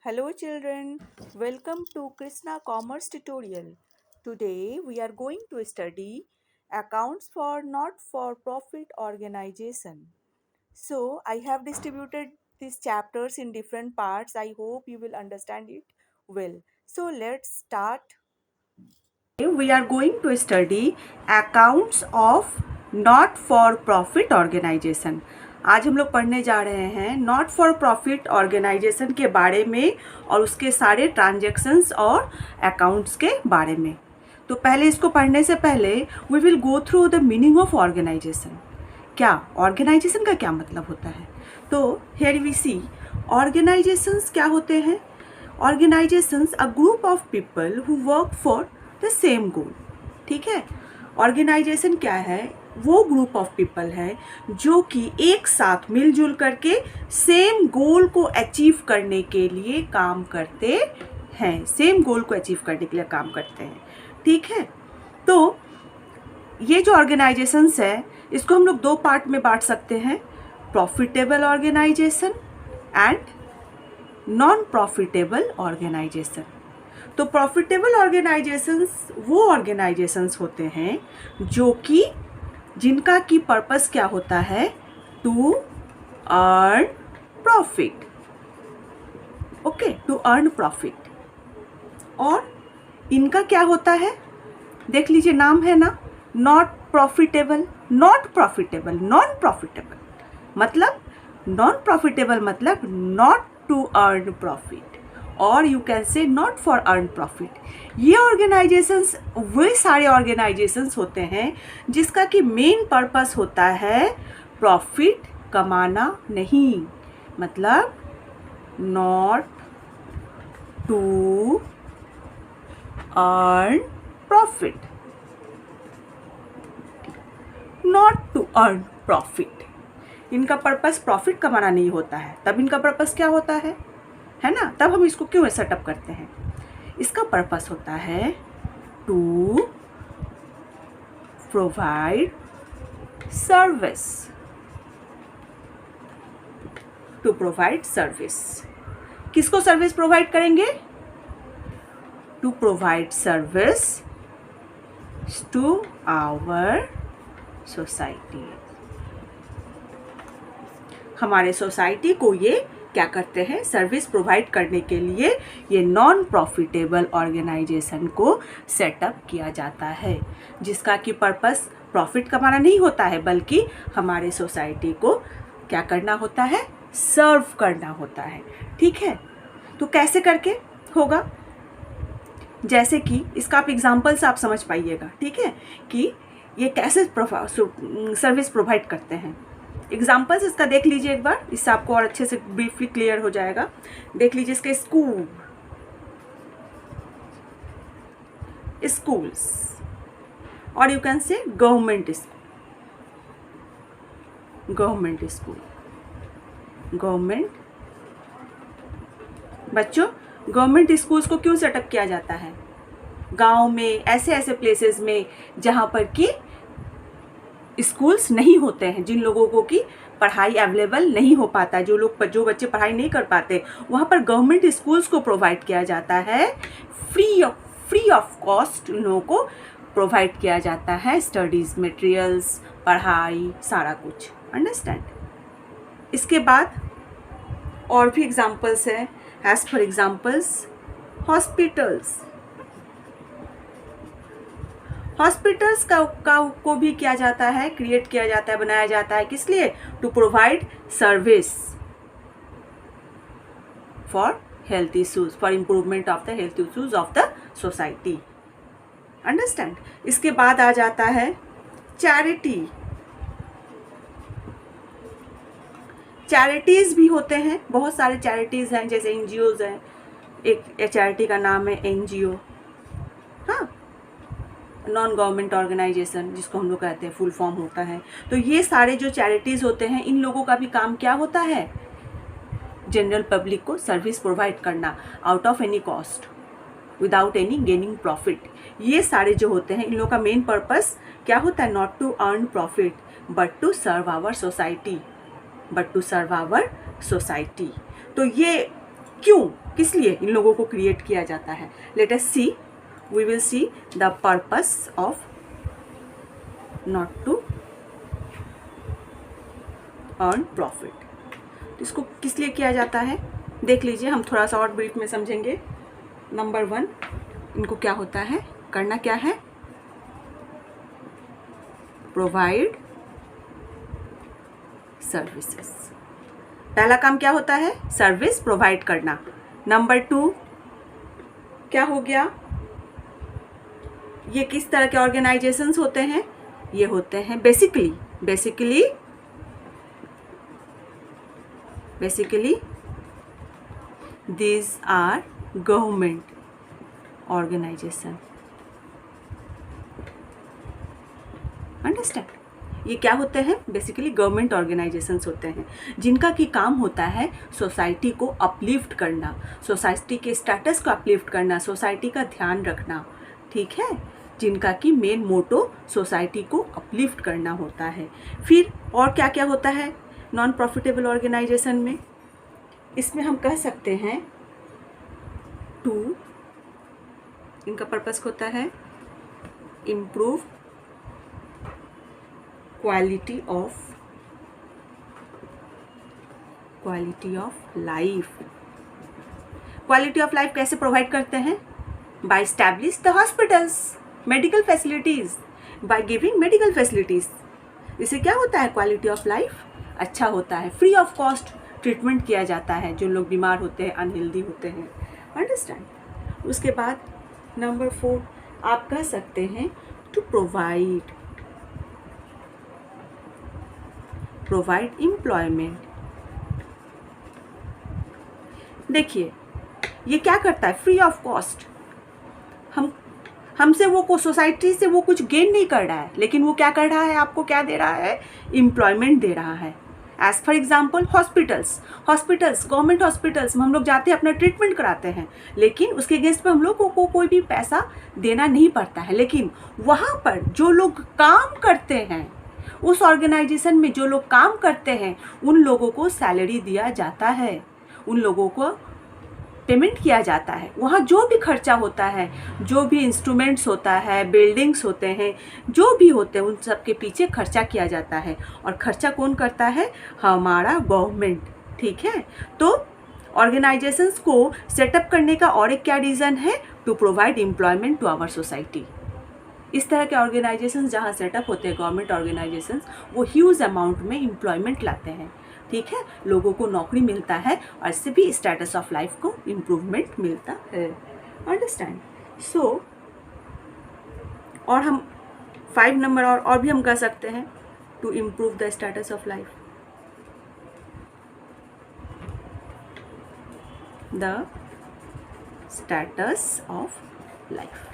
Hello children, welcome to Krishna Commerce tutorial. Today we are going to study accounts for not-for-profit organization. So I have distributed these chapters in different parts. I hope you will understand it well. So let's start. We are going to study accounts of not for profit organization. आज हम लोग पढ़ने जा रहे हैं not for profit organisation के बारे में और उसके सारे ट्रांजैक्शंस और अकाउंट्स के बारे में। तो पहले इसको पढ़ने से पहले we will go through the meaning of organization. क्या ऑर्गेनाइजेशन का क्या मतलब होता है? तो हियर वी सी ऑर्गेनाइजेशंस क्या होते हैं। Organisations a group of people who work for the same गोल। ठीक है, ऑर्गेनाइजेशन क्या है? वो ग्रुप ऑफ पीपल है जो कि एक साथ मिलजुल करके सेम गोल को अचीव करने के लिए काम करते हैं। सेम गोल को अचीव करने के लिए काम करते हैं। ठीक है, तो ये जो ऑर्गेनाइजेशंस है इसको हम लोग दो पार्ट में बांट सकते हैं, profitable organization and non profitable organization. तो प्रॉफिटेबल ऑर्गेनाइजेशंस वो ऑर्गेनाइजेशंस होते हैं जो कि जिनका की पर्पस क्या होता है, to earn profit. Okay, to earn profit. और इनका क्या होता है, देख लीजिए नाम है ना, not profitable. Not profitable, non profitable मतलब, नॉन प्रॉफिटेबल मतलब नॉट टू अर्न प्रॉफिट, और you can say not for earn profit. ये ऑर्गेनाइजेशंस वे सारे ऑर्गेनाइजेशंस होते हैं जिसका कि मेन पर्पस होता है प्रॉफिट कमाना नहीं, मतलब not to earn profit, not to earn profit. इनका पर्पस प्रॉफिट कमाना नहीं होता है, तब इनका पर्पस क्या होता है ना? तब हम इसको क्यों सेटअप करते हैं? इसका पर्पस होता है to provide service. To provide service, किसको सर्विस प्रोवाइड करेंगे? To provide service to our society. हमारे सोसाइटी को ये क्या करते हैं, सर्विस प्रोवाइड करने के लिए ये नॉन प्रॉफिटेबल ऑर्गेनाइजेशन को सेटअप किया जाता है, जिसका कि पर्पस प्रॉफिट कमाना नहीं होता है बल्कि हमारे सोसाइटी को क्या करना होता है, सर्व करना होता है। ठीक है, तो कैसे करके होगा, जैसे कि इसका आप एग्जाम्पल्स आप समझ पाइएगा। ठीक है, कि ये कैसे सर्विस प्रोवाइड करते हैं। एग्जाम्पल्स इसका देख लीजिए एक बार, इससे आपको और अच्छे से ब्रीफली क्लियर हो जाएगा। देख लीजिए इसके स्कूल्स और you can say government school. बच्चों, गवर्नमेंट स्कूल्स को क्यों सेटअप किया जाता है? गांव में ऐसे ऐसे प्लेसेस में जहां पर कि स्कूल्स नहीं होते हैं, जिन लोगों को कि पढ़ाई अवेलेबल नहीं हो पाता, जो बच्चे पढ़ाई नहीं कर पाते, वहाँ पर गवर्नमेंट स्कूल्स को प्रोवाइड किया जाता है, फ्री ऑफ कॉस्ट उन लोगों को प्रोवाइड किया जाता है, स्टडीज़ मटेरियल्स, पढ़ाई, सारा कुछ। अंडरस्टैंड? इसके बाद और भी एग्जाम्पल्स हैं। एज फॉर एग्जाम्पल्स, हॉस्पिटल्स को भी किया जाता है, क्रिएट किया जाता है, बनाया जाता है, किस लिए? To provide service for health issues, for improvement of the health issues of the society. Understand? इसके बाद आ जाता है चैरिटीज भी होते हैं, बहुत सारे चैरिटीज हैं, जैसे एनजीओज हैं। एक चैरिटी का नाम है एनजीओ, हाँ, नॉन गवर्नमेंट ऑर्गेनाइजेशन जिसको हम लोग कहते हैं, फुल फॉर्म होता है। तो ये सारे जो चैरिटीज़ होते हैं, इन लोगों का भी काम क्या होता है? जनरल पब्लिक को सर्विस प्रोवाइड करना, out of any cost, without any gaining profit. ये सारे जो होते हैं, इन लोगों का मेन पर्पस क्या होता है? Not to earn profit but to serve our society. तो ये क्यों? किस लिए इन लोगों को क्रिएट किया जाता है? Let us see, we will see the purpose of not to earn profit. इसको किस लिए किया जाता है देख लीजिए, हम थोड़ा सा और ब्रीफ में समझेंगे। नंबर 1, इनको क्या होता है, करना क्या है? Provide services. पहला काम क्या होता है? सर्विस प्रोवाइड करना। नंबर 2 क्या हो गया? ये किस तरह के ऑर्गेनाइजेशंस होते हैं? ये होते हैं basically these are government organization. Understand? ये क्या होते हैं? बेसिकली गवर्नमेंट ऑर्गेनाइजेशंस होते हैं जिनका की काम होता है सोसाइटी को अपलिफ्ट करना, सोसाइटी के स्टेटस को अपलिफ्ट करना, सोसाइटी का ध्यान रखना, ठीक है? जिनका की मेन मोटो सोसाइटी को अपलिफ्ट करना होता है। फिर और क्या क्या होता है नॉन प्रॉफिटेबल ऑर्गेनाइजेशन में? इसमें हम कह सकते हैं इनका पर्पस होता है improve quality of life. Quality of life कैसे प्रोवाइड करते हैं? By establish the hospitals, medical facilities, by giving medical facilities. इससे क्या होता है? क्वालिटी ऑफ लाइफ अच्छा होता है। फ्री ऑफ कॉस्ट ट्रीटमेंट किया जाता है जो लोग बीमार होते हैं, अनहेल्दी होते हैं। अंडरस्टैंड? उसके बाद नंबर 4 आप कह सकते हैं टू प्रोवाइड एम्प्लॉयमेंट। देखिए ये क्या करता है? Free of cost. हमसे वो सोसाइटी से वो कुछ गेन नहीं कर रहा है, लेकिन वो क्या कर रहा है? आपको क्या दे रहा है? एम्प्लॉयमेंट दे रहा है। As for example hospitals, government hospitals में हम लोग जाते हैं, अपना ट्रीटमेंट कराते हैं, लेकिन उसके अगेंस्ट पे हम लोग को कोई भी पैसा देना नहीं पड़ता है। लेकिन वहाँ पर जो लोग काम करते हैं, उस ऑर्गेनाइजेशन में जो लोग काम करते हैं, उन लोगों को सैलरी दिया जाता है, उन लोगों को पेमेंट किया जाता है। वहाँ जो भी खर्चा होता है, जो भी इंस्ट्रूमेंट्स होता है, बिल्डिंग्स होते हैं, जो भी होते हैं, उन सब के पीछे खर्चा किया जाता है। और खर्चा कौन करता है? हमारा गवर्नमेंट, ठीक है? तो ऑर्गेनाइजेशंस को सेटअप करने का और एक क्या रीज़न है? To provide employment to our society. इस तरह के ऑर्गेनाइजेशंस जहाँ सेटअप होते हैं, गवर्नमेंट ऑर्गेनाइजेशंस, वो ह्यूज अमाउंट में एम्प्लॉयमेंट लाते हैं, ठीक है? लोगों को नौकरी मिलता है और इससे भी स्टेटस ऑफ लाइफ को इम्प्रूवमेंट मिलता है। अंडरस्टैंड? सो और हम 5 नंबर और भी हम कह सकते हैं to improve the status of life, the status of life.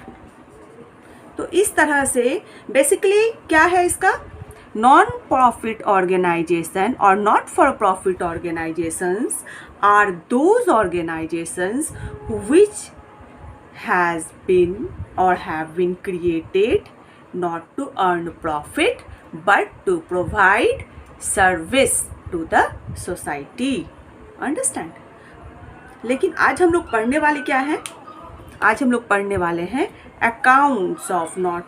तो इस तरह से बेसिकली क्या है इसका? Non-profit organization or not-for-profit organizations are those organizations which has been or have been created not to earn profit but to provide service to the society. Understand? लेकिन आज हम लोग पढ़ने वाले क्या हैं? आज हम लोग पढ़ने वाले हैं accounts of not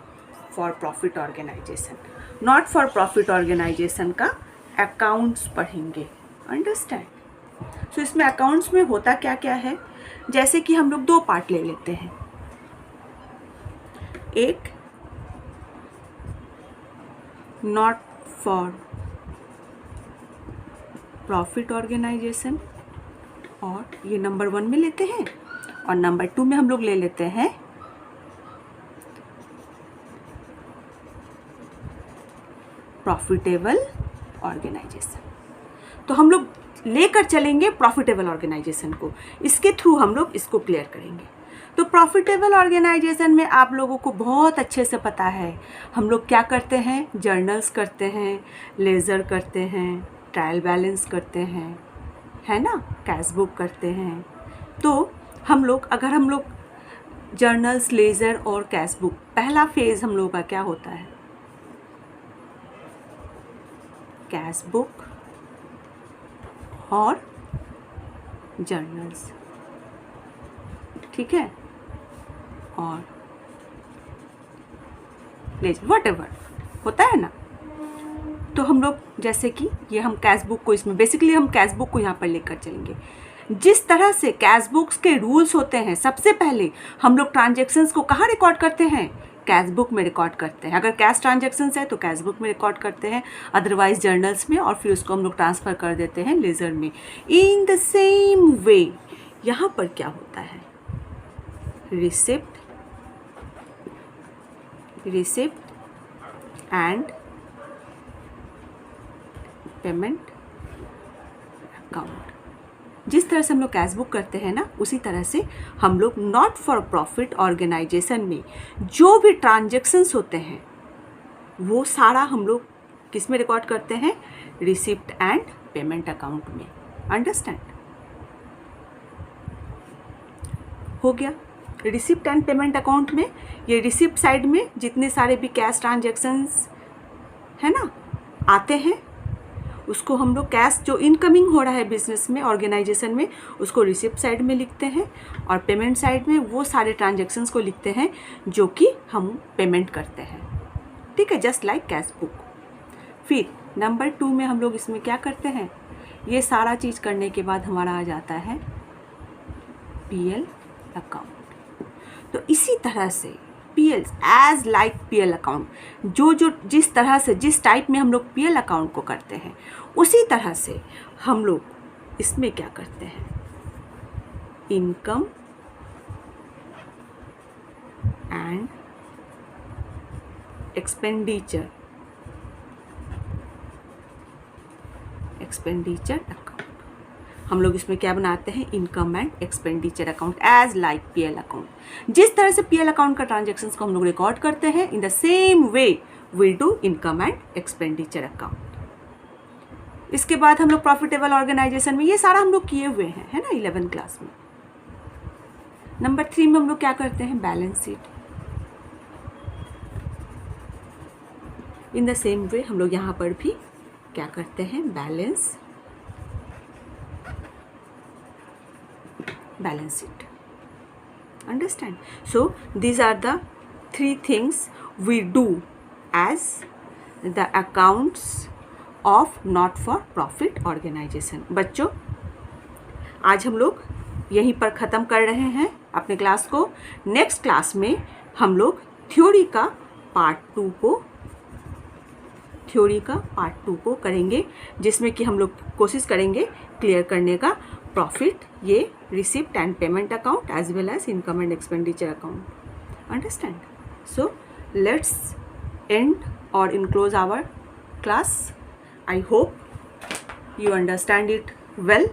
for profit organization. Not for profit organization का अकाउंट्स पढ़ेंगे। अंडरस्टैंड? सो इसमें अकाउंट्स में होता क्या क्या है? जैसे कि हम लोग 2 पार्ट ले लेते हैं। एक नॉट फॉर प्रॉफिट ऑर्गेनाइजेशन, और ये नंबर 1 में लेते हैं, और नंबर 2 में हम लोग ले लेते हैं प्रॉफिटेबल ऑर्गेनाइजेशन। तो हम लोग लेकर चलेंगे प्रॉफिटेबल ऑर्गेनाइजेशन को, इसके थ्रू हम लोग इसको क्लियर करेंगे। तो प्रॉफिटेबल ऑर्गेनाइजेशन में आप लोगों को बहुत अच्छे से पता है हम लोग क्या करते हैं? जर्नल्स करते हैं, लेजर करते हैं, ट्रायल बैलेंस करते हैं, है ना, कैश बुक करते हैं। तो हम लोग अगर हम लोग जर्नल्स, लेजर और कैश बुक, पहला फेज हम लोगों का क्या होता है? कैश बुक और जर्नल्स। ठीक है, और लेजर व्हाटएवर होता है ना। तो हम लोग जैसे कि ये हम कैश बुक को, इसमें बेसिकली हम कैश बुक को यहाँ पर लेकर चलेंगे। जिस तरह से कैश बुक्स के रूल्स होते हैं, सबसे पहले हम लोग ट्रांजेक्शन्स को कहाँ रिकॉर्ड करते हैं? कैश बुक में रिकॉर्ड करते हैं। अगर कैश ट्रांजेक्शन्स है तो कैश बुक में रिकॉर्ड करते हैं, अदरवाइज जर्नल्स में, और फिर उसको हम लोग ट्रांसफ़र कर देते हैं लेजर में। इन द सेम वे यहाँ पर क्या होता है? Receipt and payment account. जिस तरह से हम लोग कैश बुक करते हैं ना, उसी तरह से हम लोग नॉट फॉर प्रॉफिट ऑर्गेनाइजेशन में जो भी ट्रांजेक्शन्स होते हैं वो सारा हम लोग किस में रिकॉर्ड करते हैं? रिसिप्ट एंड पेमेंट अकाउंट में। अंडरस्टैंड हो गया? रिसिप्ट एंड पेमेंट अकाउंट में ये रिसिप्ट साइड में जितने सारे भी कैश ट्रांजेक्शन्स है ना आते हैं, उसको हम लोग कैश जो इनकमिंग हो रहा है बिजनेस में, ऑर्गेनाइजेशन में, उसको रिसिप्ट साइड में लिखते हैं, और पेमेंट साइड में वो सारे ट्रांजेक्शन्स को लिखते हैं जो कि हम पेमेंट करते हैं। ठीक है, जस्ट लाइक कैश बुक। फिर नंबर 2 में हम लोग इसमें क्या करते हैं? ये सारा चीज़ करने के बाद हमारा आ जाता है पीएल अकाउंट। तो इसी तरह से PL as like PL account, जो जिस तरह से जिस टाइप में हम लोग पीएल अकाउंट को करते हैं, उसी तरह से हम लोग इसमें क्या करते हैं? Income and expenditure account. हम लोग इसमें क्या बनाते हैं? Income and expenditure account as like PL account. जिस तरह से पीएल अकाउंट का ट्रांजेक्शन्स को हम लोग रिकॉर्ड करते हैं, in the same way we do income and expenditure account. इसके बाद हम लोग प्रॉफिटेबल ऑर्गेनाइजेशन में ये सारा हम लोग किए हुए हैं, है ना, 11 क्लास में। नंबर 3 में हम लोग क्या करते हैं? Balance sheet. In the same वे हम लोग यहाँ पर भी क्या करते हैं? Balance sheet. Understand? So these are the 3 things we do as the accounts of not for profit organization. बच्चों, आज हम लोग यहीं पर ख़त्म कर रहे हैं अपने क्लास को। नेक्स्ट क्लास में हम लोग थ्योरी का पार्ट 2 को करेंगे, जिसमें कि हम लोग कोशिश करेंगे क्लियर करने का प्रॉफिट, ये receipt and payment account as well as income and expenditure account. Understand? So let's end और enclose our class. I hope you understand it well,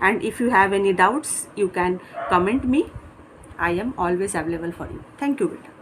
and if you have any doubts you can comment me. I am always available for you. Thank you beta.